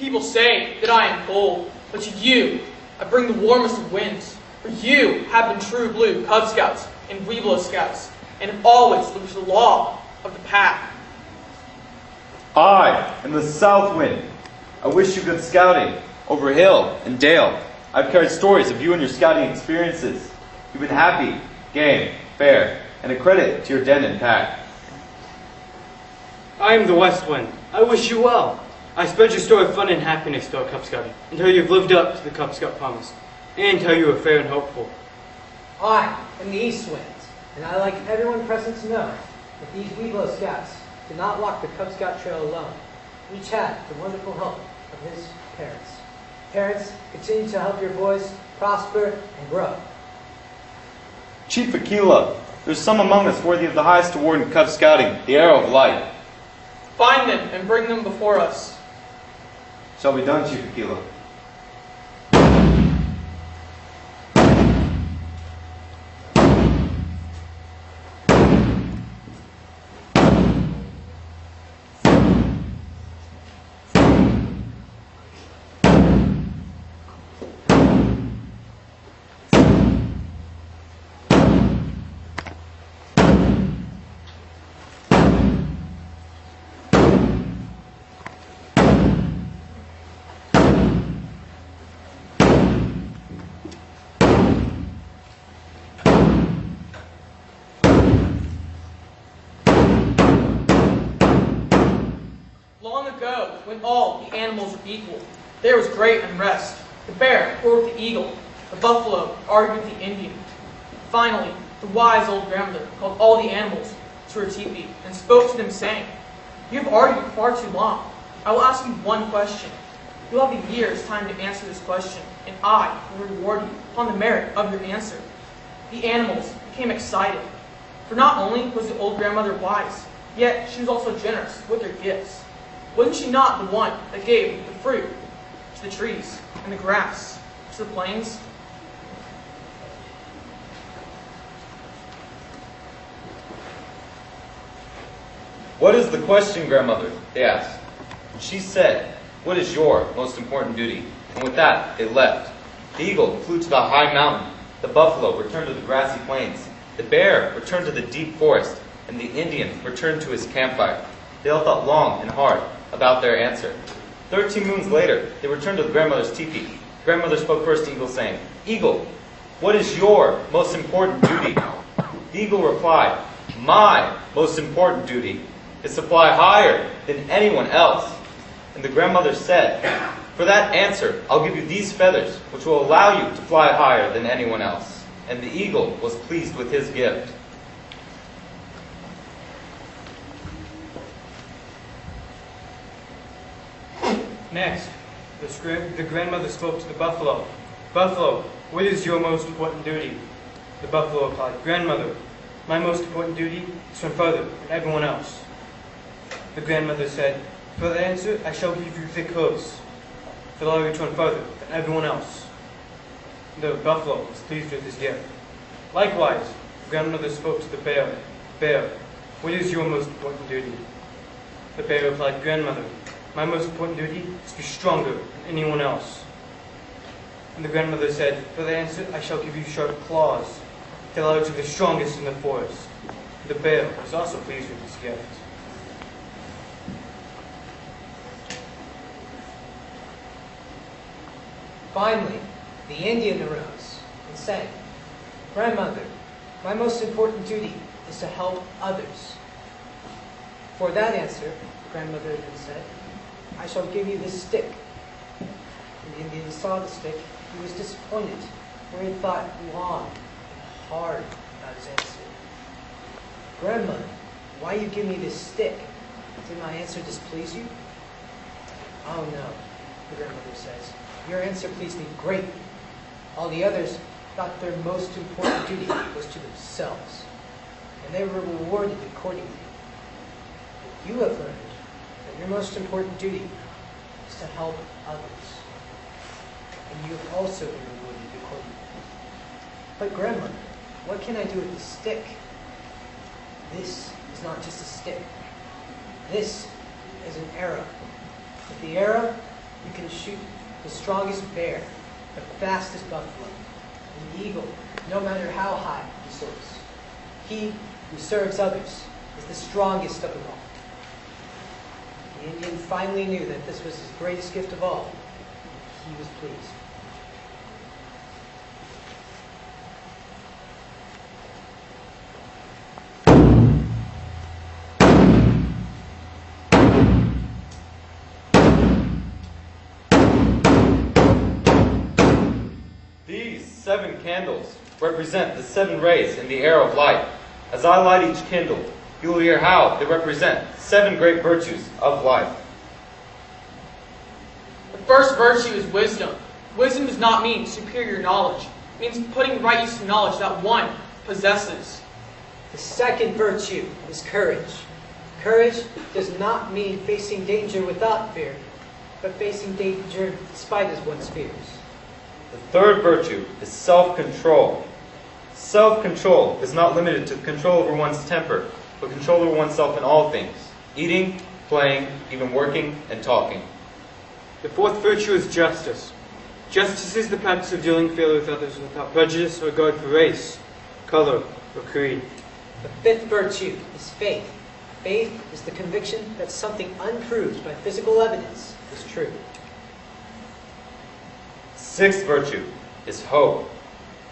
People say that I am cold, but to you, I bring the warmest of winds. For you have been true blue Cub Scouts and Webelos Scouts, and have always looked to the law of the pack. I am the south wind. I wish you good scouting over hill and dale. I've carried stories of you and your scouting experiences. You've been happy, game, fair, and a credit to your den and pack. I am the west wind. I wish you well. I spread your story of fun and happiness to our Cub Scouting until you've lived up to the Cub Scout promise, and until you are fair and hopeful. I am the east wind, and I like everyone present to know that these Webelos Scouts did not walk the Cub Scout trail alone. Each had the wonderful help of his parents. Parents, continue to help your boys prosper and grow. Chief Aquila, there's some among us worthy of the highest award in Cub Scouting, the Arrow of Light. Find them and bring them before us. Shall be done, Chief Aquila. Long ago, when all the animals were equal, there was great unrest. The bear quarreled with the eagle, the buffalo argued with the Indian. Finally, the wise old grandmother called all the animals to her teepee and spoke to them, saying, "You have argued far too long. I will ask you one question. You will have a year's time to answer this question, and I will reward you upon the merit of your answer." The animals became excited, for not only was the old grandmother wise, yet she was also generous with her gifts. Wasn't she not the one that gave the fruit to the trees and the grass to the plains? What is the question, grandmother? They asked. And she said, "What is your most important duty?" And with that, they left. The eagle flew to the high mountain. The buffalo returned to the grassy plains. The bear returned to the deep forest. And the Indian returned to his campfire. They all thought long and hard about their answer. 13 moons later, they returned to the grandmother's teepee. Grandmother spoke first to Eagle, saying, "Eagle, what is your most important duty?" The eagle replied, "My most important duty is to fly higher than anyone else." And the grandmother said, "For that answer, I'll give you these feathers, which will allow you to fly higher than anyone else." And the eagle was pleased with his gift. Next, the grandmother spoke to the buffalo. "Buffalo, what is your most important duty?" The buffalo replied, "Grandmother, my most important duty is to run further than everyone else." The grandmother said, "For the answer, I shall give you thick hooves to allow you to run further than everyone else." The buffalo was pleased with his gift. Likewise, the grandmother spoke to the bear. "Bear, what is your most important duty?" The bear replied, "Grandmother, my most important duty is to be stronger than anyone else." And the grandmother said, "For the answer, I shall give you sharp claws to allow you to be the strongest in the forest." The bear was also pleased with his gift. Finally, the Indian arose and said, "Grandmother, my most important duty is to help others." For that answer, the grandmother then said, "I shall give you this stick." When the Indian saw the stick, he was disappointed, for he thought long and hard about his answer. "Grandmother, why you give me this stick? Did my answer displease you?" "Oh no," the grandmother says. "Your answer pleased me greatly. All the others thought their most important duty was to themselves, and they were rewarded accordingly. But you have learned that your most important duty is to help others, and you have also been rewarded accordingly. But grandmother, what can I do with this stick? This is not just a stick. This is an arrow. With the arrow, You can shoot the strongest bear, the fastest buffalo, and the eagle, no matter how high he soars. He who serves others is the strongest of them all. The Indian finally knew that this was his greatest gift of all. He was pleased. These 7 candles represent the 7 rays in the arrow of light. As I light each candle, you will hear how they represent 7 great virtues of life. The first virtue is wisdom. Wisdom does not mean superior knowledge. It means putting right use to knowledge that one possesses. The second virtue is courage. Courage does not mean facing danger without fear, but facing danger despite of one's fears. The third virtue is self-control. Self-control is not limited to control over one's temper, but control over oneself in all things: eating, playing, even working, and talking. The fourth virtue is justice. Justice is the practice of dealing fairly with others without prejudice or regard for race, color, or creed. The fifth virtue is faith. Faith is the conviction that something unproved by physical evidence is true. Sixth virtue is hope.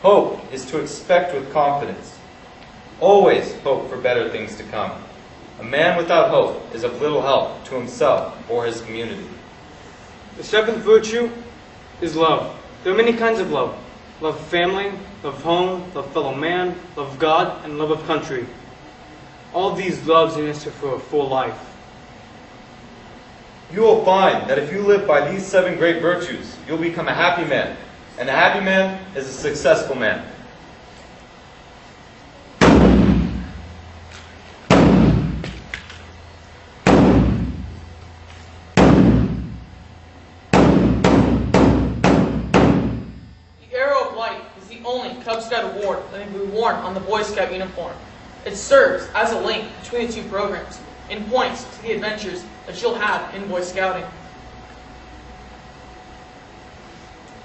Hope is to expect with confidence. Always hope for better things to come. A man without hope is of little help to himself or his community. The seventh virtue is love. There are many kinds of love. Love of family, love of home, love of fellow man, love of God, and love of country. All these loves are necessary for a full life. You will find that if you live by these 7 great virtues, you'll become a happy man. And a happy man is a successful man. The Arrow of Light is the only Cub Scout award that can be worn on the Boy Scout uniform. It serves as a link between the 2 programs and points to the adventures that you'll have in Boy Scouting.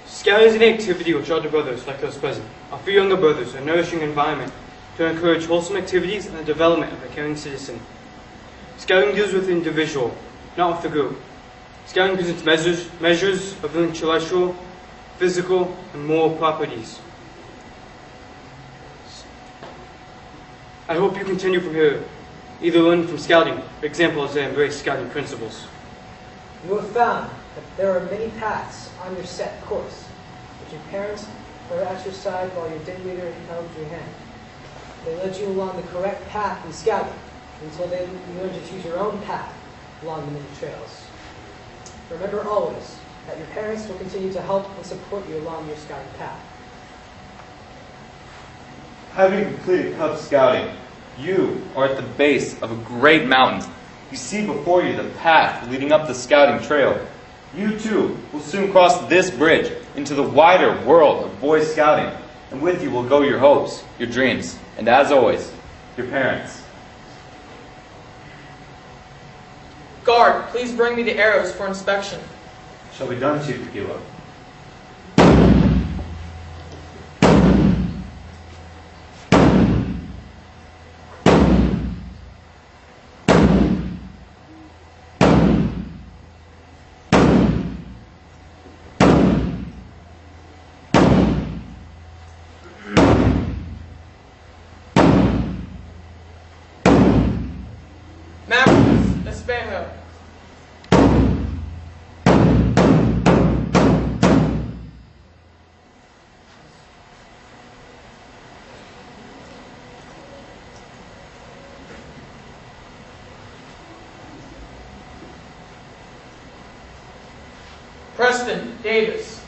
Scouting is an activity which older brothers, like those present, offer younger brothers a nourishing environment to encourage wholesome activities and the development of a caring citizen. Scouting deals with the individual, not with the group. Scouting presents measures of intellectual, physical, and moral properties. I hope you continue from here, either learn from scouting, for example, as they embrace scouting principles. You have found that there are many paths on your set course, but your parents were at your side while your day leader held your hand. They led you along the correct path in scouting until you learned to choose your own path along the many trails. Remember always that your parents will continue to help and support you along your scouting path. Having completed Cub Scouting, you are at the base of a great mountain. You see before you the path leading up the scouting trail. You too will soon cross this bridge into the wider world of Boy Scouting, and with you will go your hopes, your dreams, and as always, your parents. Guard, please bring me the arrows for inspection. Shall be done, Chief Tequila. Mavericks, Espejo. Preston Davis.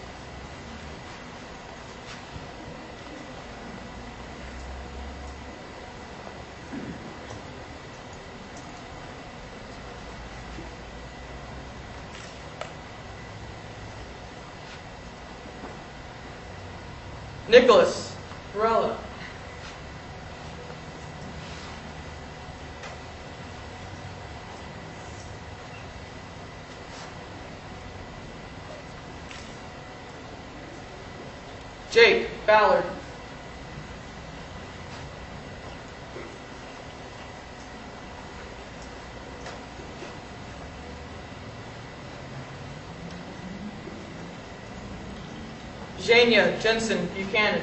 Nicholas Varela. Jake Ballard. Jania Jensen Buchanan.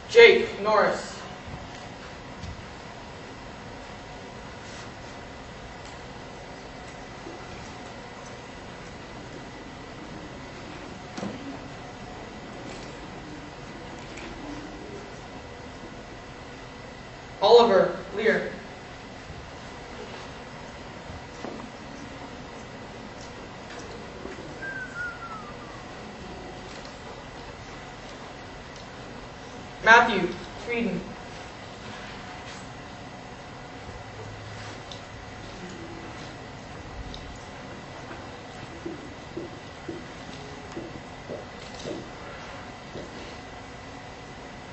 Jake Norris. Oliver Lear. Matthew Frieden.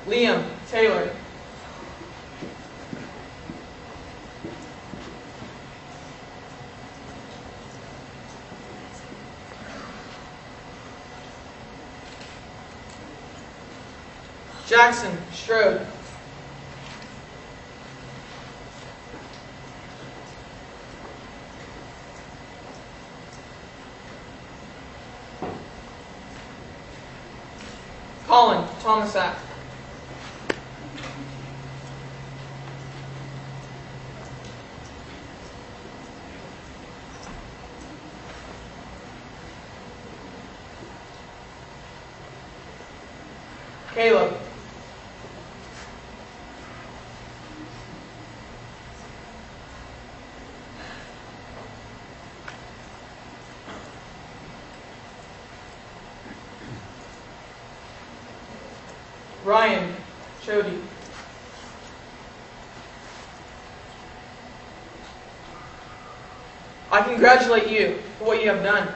Liam Taylor. Jackson Strode. Collin Thomasak. Caleb. Ryan Chody. I congratulate you for what you have done.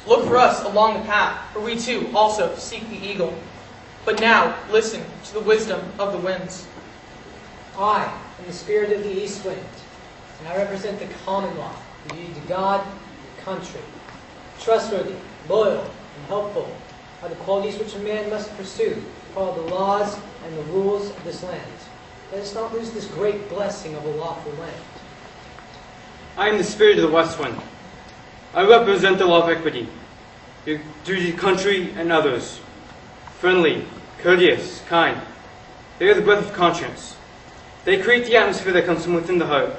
Look for us along the path, for we too also seek the eagle. But now listen to the wisdom of the winds. I am the spirit of the east wind, and I represent the common law, the duty to God and country. Trustworthy, loyal, and helpful are the qualities which a man must pursue to follow the laws and the rules of this land. Let us not lose this great blessing of a lawful land. I am the spirit of the west wind. I represent the law of equity, your duty to country and others. Friendly, courteous, kind. They are the breath of conscience. They create the atmosphere that comes from within the heart.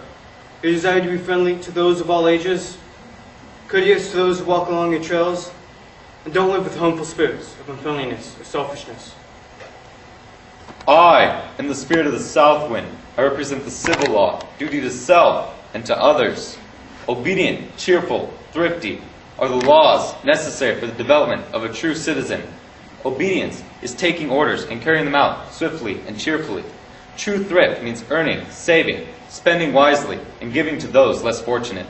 Your desire to be friendly to those of all ages, courteous to those who walk along your trails, and don't live with harmful spirits of unfriendliness or selfishness. I am the spirit of the south wind. I represent the civil law, duty to self and to others. Obedient, cheerful, thrifty are the laws necessary for the development of a true citizen. Obedience is taking orders and carrying them out swiftly and cheerfully. True thrift means earning, saving, spending wisely, and giving to those less fortunate.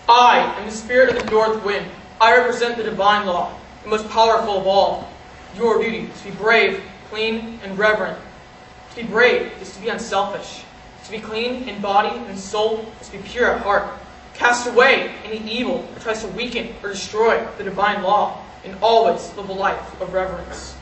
I am the spirit of the north wind. I represent the divine law, the most powerful of all. Your duty is to be brave, clean, and reverent. To be brave is to be unselfish. To be clean in body and soul is to be pure at heart. Cast away any evil that tries to weaken or destroy the divine law, and always live a life of reverence.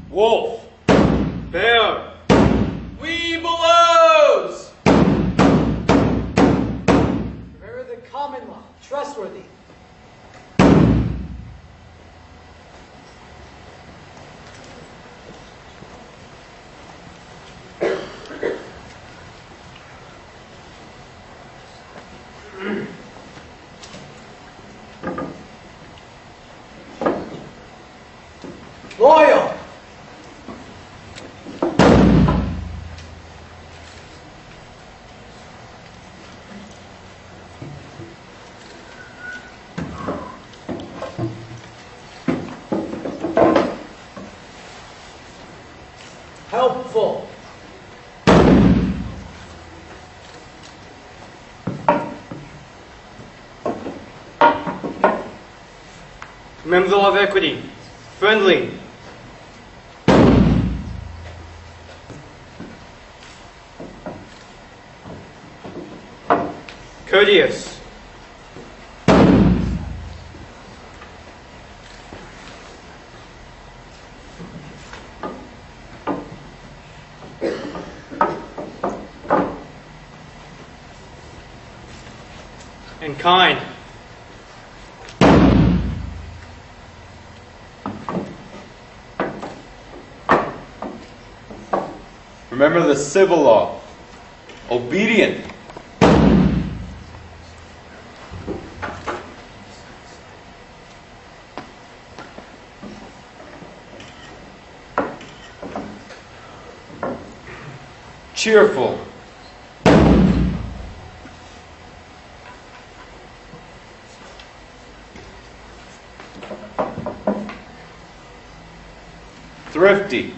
Wolf. Bear. Webelos. Remember the common law, trustworthy. Loyal. Helpful. Remember the law of equity. Friendly. Courteous. And kind. Remember the civil law. Obedient. Cheerful. Thrifty.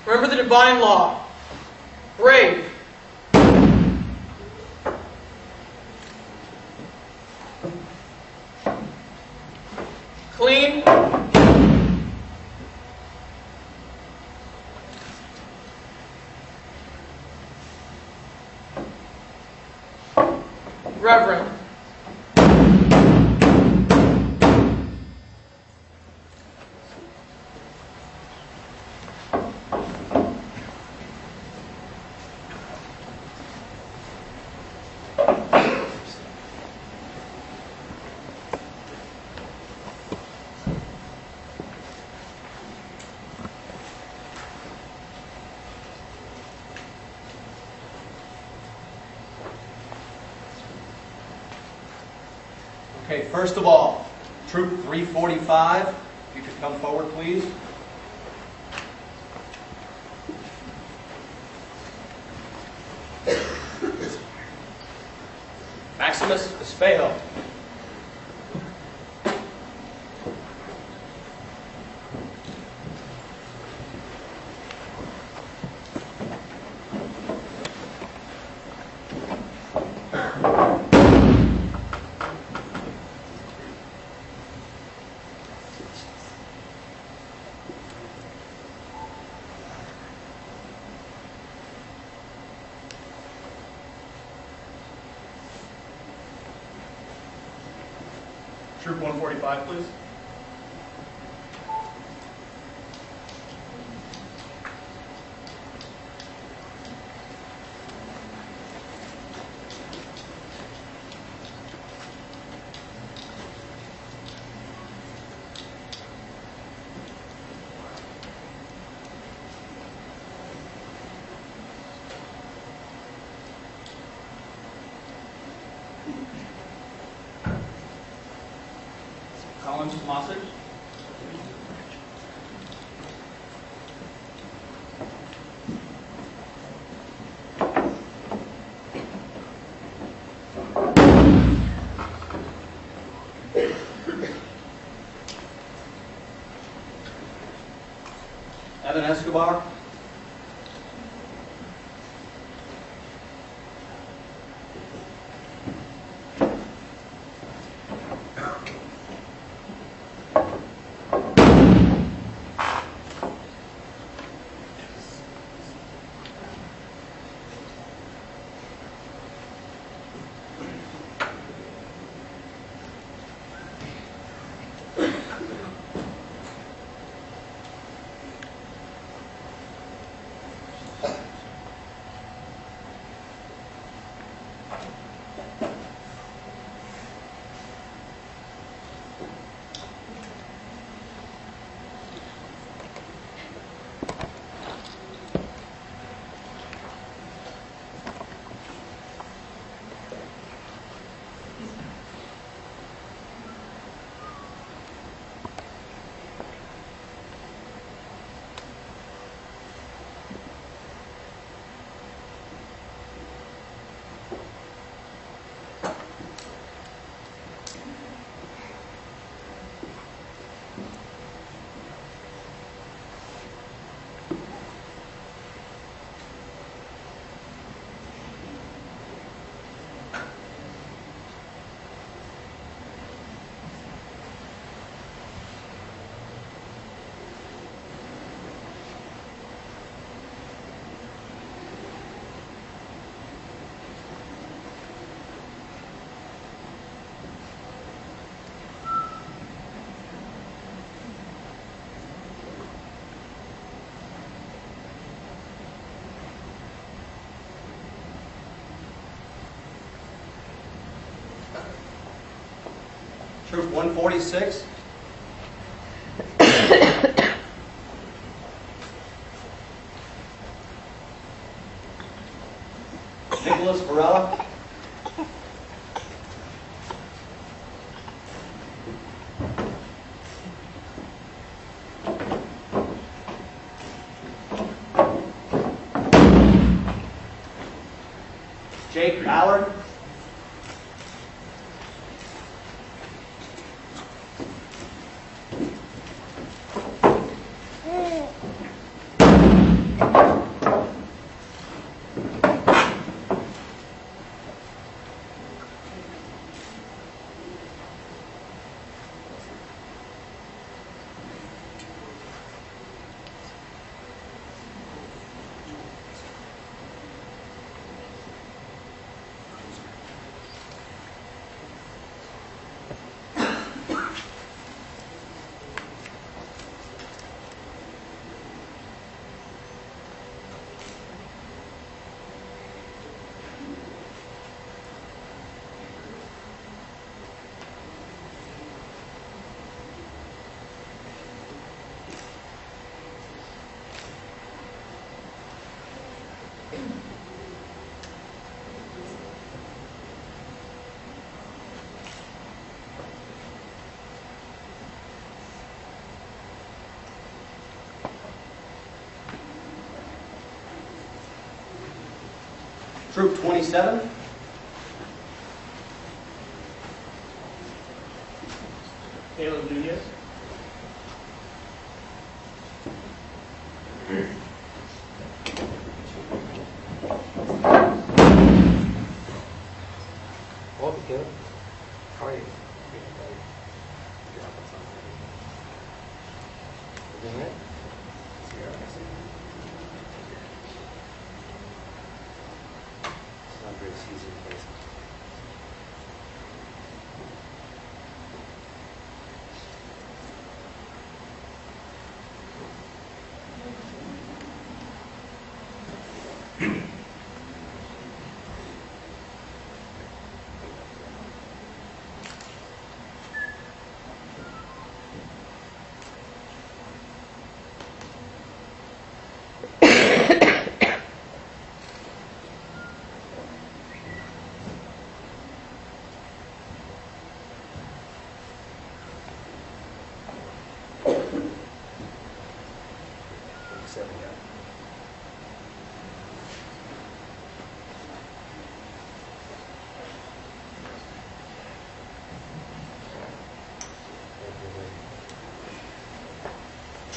Remember the divine law. Brave. Clean. Reverend. Okay, first of all, Troop 345, if you could come forward, please. Maximus Espejo. Troop 145, please. Collin Tomasic. Evan Escobar. Troop 146. Nicholas Varela. Jake Ballard. Troop 27. Caleb Nunez. Welcome, Caleb. How are you? Everything right? It's not very seasoned place.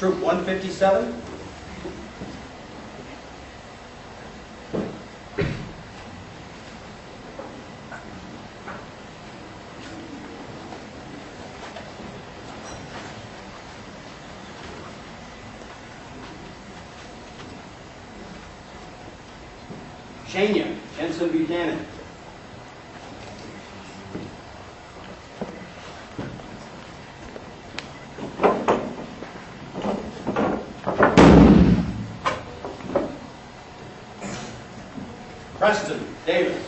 Troop 157. Shania Jensen Buchanan. Preston Davis.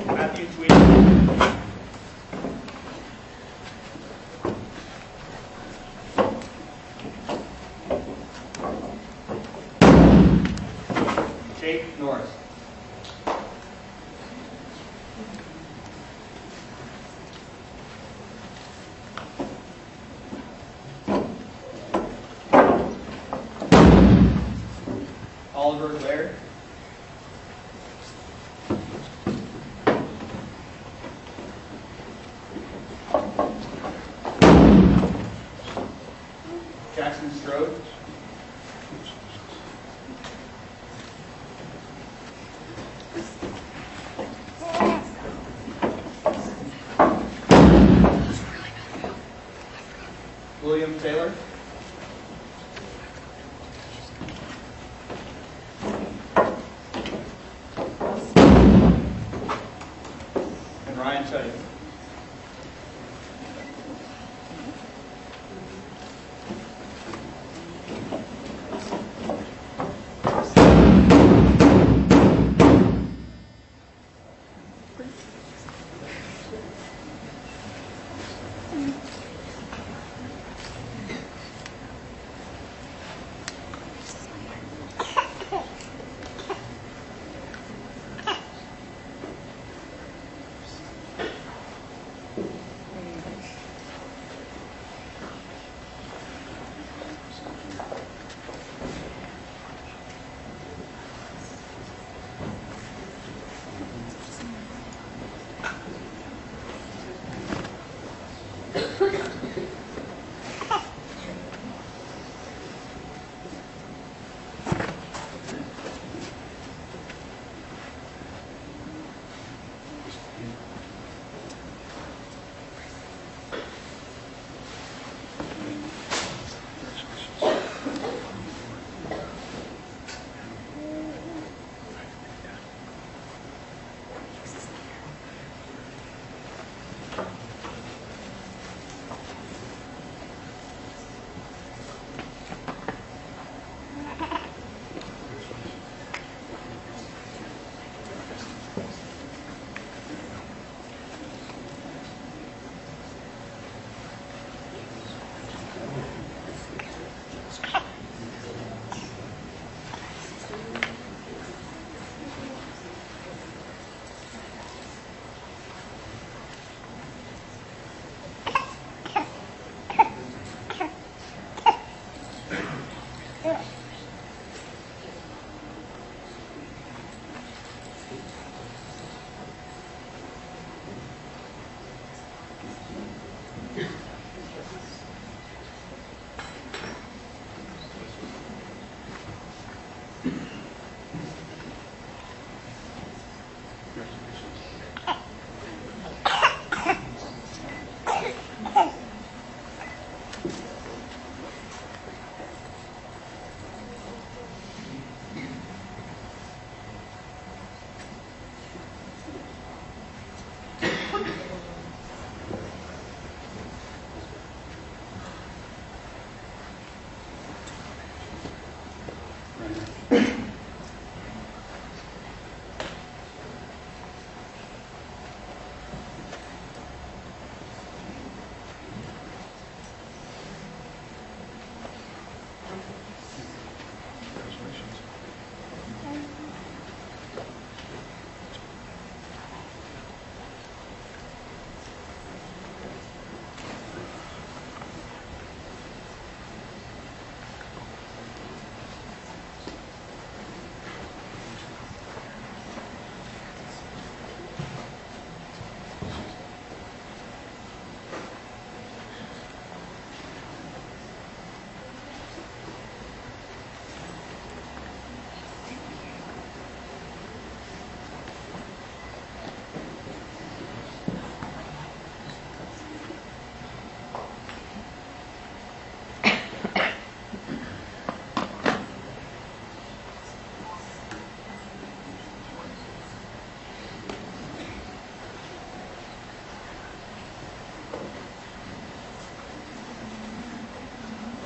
Matthew Tweedy. Jake Norris. Oliver Laird. Jackson Strode. William Taylor. And Ryan Chuddy.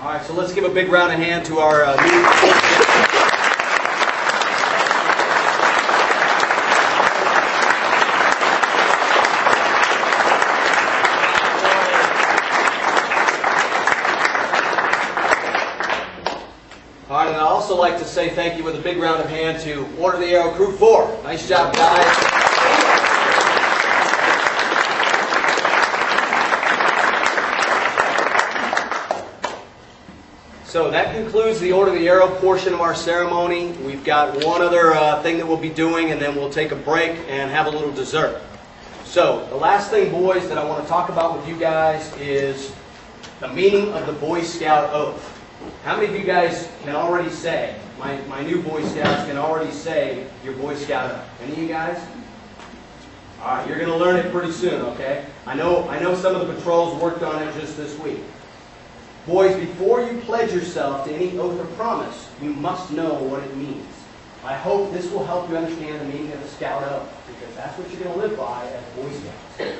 All right, so let's give a big round of hand to our new... All right, and I'd also like to say thank you with a big round of hand to Order the Arrow Crew 4. Nice job, guys. So that concludes the Order the Arrow portion of our ceremony. We've got one other thing that we'll be doing, and then we'll take a break and have a little dessert. So the last thing, boys, that I want to talk about with you guys is the meaning of the Boy Scout oath. How many of you guys can already say, my new Boy Scouts can already say your Boy Scout oath? Any of you guys? All right, you're going to learn it pretty soon, okay? I know some of the patrols worked on it just this week. Boys, before you pledge yourself to any oath or promise, you must know what it means. I hope this will help you understand the meaning of the Scout oath, because that's what you're going to live by as Boy Scouts.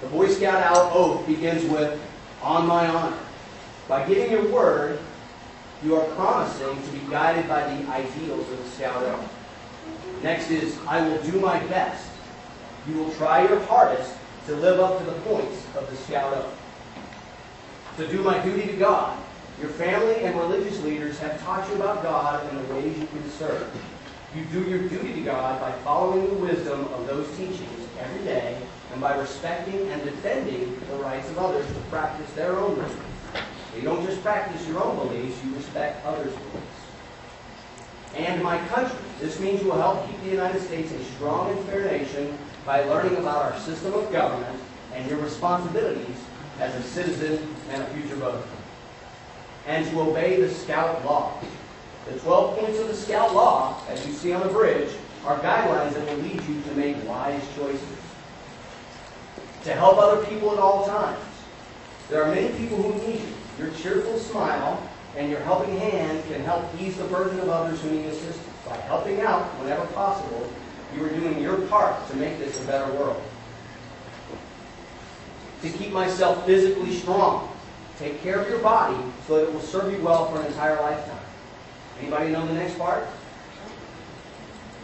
The Boy Scout oath begins with, "On my honor." By giving your word, you are promising to be guided by the ideals of the Scout oath. Next is, "I will do my best." You will try your hardest to live up to the points of the Scout Oath. To do my duty to God. Your family and religious leaders have taught you about God and the ways you can serve. You do your duty to God by following the wisdom of those teachings every day and by respecting and defending the rights of others to practice their own beliefs. You don't just practice your own beliefs, you respect others' beliefs. And my country. This means you will help keep the United States a strong and fair nation by learning about our system of government and your responsibilities as a citizen and a future voter. And to obey the Scout Law. The 12 points of the Scout Law, as you see on the bridge, are guidelines that will lead you to make wise choices. To help other people at all times. There are many people who need you. Your cheerful smile and your helping hand can help ease the burden of others who need assistance. By helping out whenever possible, you are doing your part to make this a better world. To keep myself physically strong. Take care of your body so that it will serve you well for an entire lifetime. Anybody know the next part?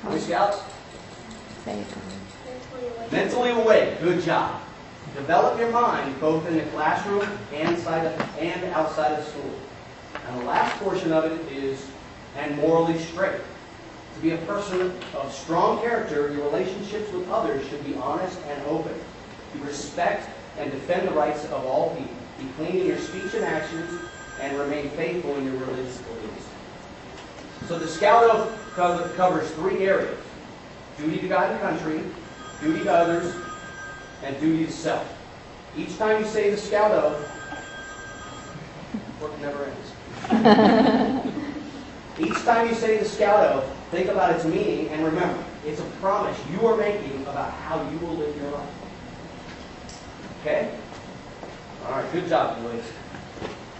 Boy Scouts? Mentally awake. Good job. Develop your mind both in the classroom and outside of school. And the last portion of it is, and morally straight. To be a person of strong character, your relationships with others should be honest and open. You respect and defend the rights of all people. Be clean in your speech and actions, and remain faithful in your religious beliefs. So the Scout Oath covers 3 areas. Duty to God and country, duty to others, and duty to self. Each time you say the Scout Oath, work never ends. Each time you say the Scout Oath, think about its meaning and remember, it's a promise you are making about how you will live your life. Okay? All right, good job, boys.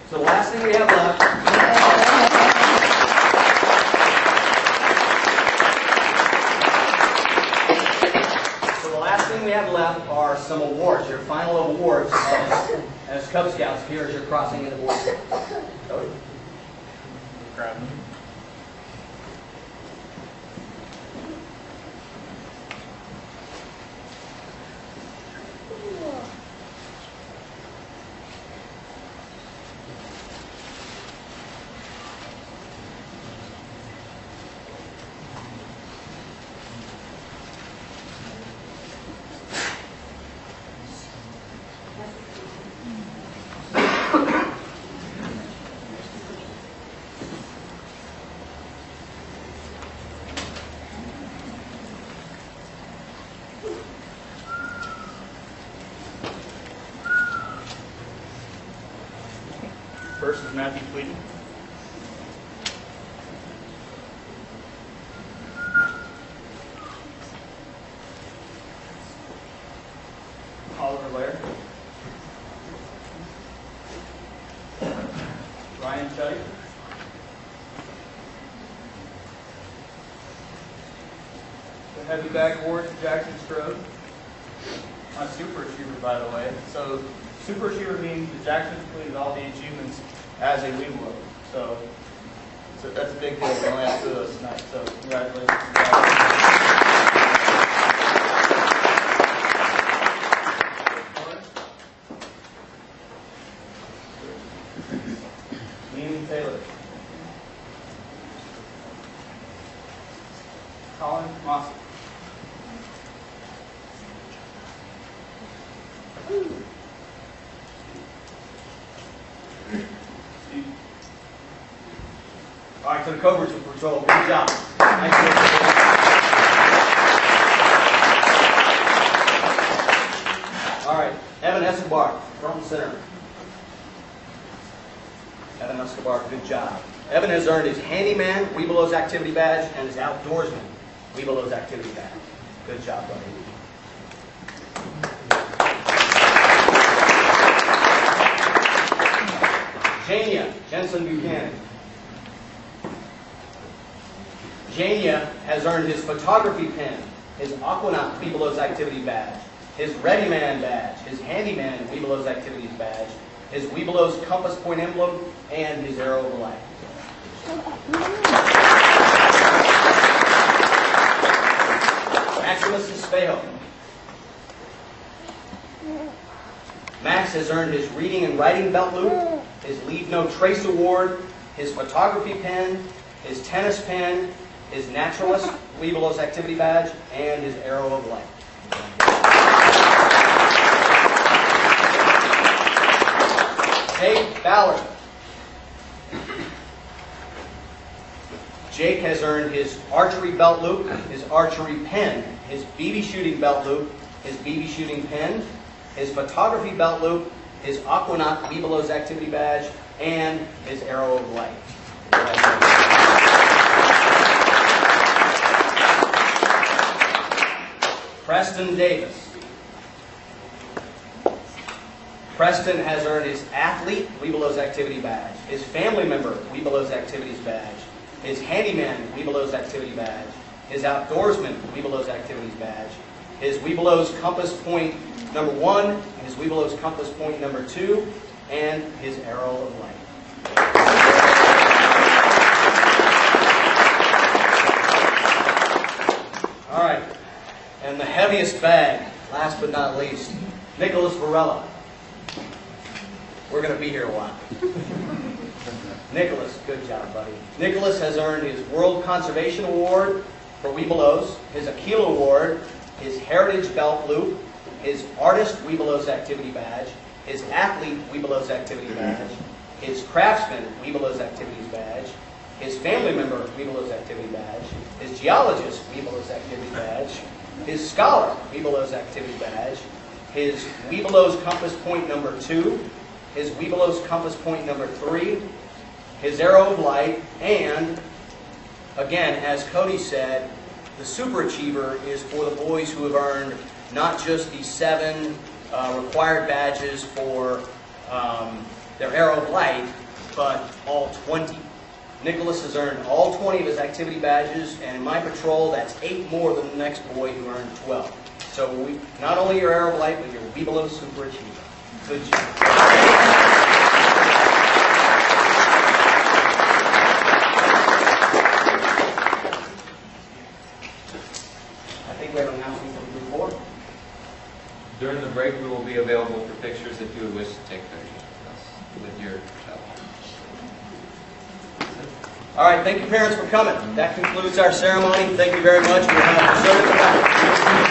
So the last thing we have left. Are some awards, your final awards as Cub Scouts here as you're crossing into Boy Scouts. Cody? Grab them. First is Matthew Tweedy. Oliver Lair. Ryan Chuddy. The heavy bag award to Jackson Strode. I'm a super achiever, by the way. So super achiever means that Jackson completed all the achievements as a Webelo. So that's a big deal. We only have 2 of those tonight. So congratulations. Taylor. Collin Mossy. Steve. All right, to the Cobras Patrol, good job. Nice work. All right, Evan Escobar, front and center. Evan Escobar, good job. Evan has earned his Handyman Webelos Activity Badge and his Outdoorsman Webelos Activity Badge. Good job, buddy. Jania Jensen Buchanan. Jania has earned his photography pin, his Aquanaut Webelos Activity Badge, his Ready Man Badge, his Handyman Webelos Activities Badge, his Webelos Compass Point Emblem, and his Arrow of Light. Maximus Espejo. Max has earned his Reading and Writing Belt Loop, his Leave No Trace Award, his Photography Pen, his Tennis Pen, his Naturalist Webelos Activity Badge, and his Arrow of Light. Jake Ballard. Jake has earned his Archery Belt Loop, his Archery Pen, his BB Shooting Belt Loop, his BB Shooting Pen, his Photography Belt Loop, his Aquanaut Webelos Activity Badge, and his Arrow of Light. Preston Davis. Preston has earned his Athlete Webelos Activity Badge, his Family Member Webelos Activities Badge, his Handyman Webelos Activity Badge, his Outdoorsman Webelos Activities Badge, his Webelos Compass Point number 1, his Webelos Compass Point number 2, and his Arrow of Light. All right, and the heaviest bag, last but not least, Nicholas Varela. We're going to be here a while. Nicholas, good job, buddy. Nicholas has earned his World Conservation Award for Webelos, his Aquila Award, his Heritage Belt Loop, his Artist Webelos Activity Badge, his Athlete Webelos Activity Badge, his Craftsman Webelos Activities Badge, his Family Member Webelos Activity Badge, his Geologist Webelos Activity Badge, his Scholar Webelos Activity Badge, his Webelos Compass Point number 2, his Webelos Compass Point number 3, his Arrow of Light, and, again, as Cody said, the Super Achiever is for the boys who have earned not just the 7 required badges for their Arrow of Light, but all 20. Nicholas has earned all 20 of his activity badges, and in my patrol, that's 8 more than the next boy who earned 12. So not only your Arrow of Light, but your Webelos Super Achiever. Good job. I think we have an announcement from Group 4. During the break, we will be available for pictures if you would wish to take pictures with your child. All right, thank you parents for coming. That concludes our ceremony. Thank you very much. We'll have the show at the back.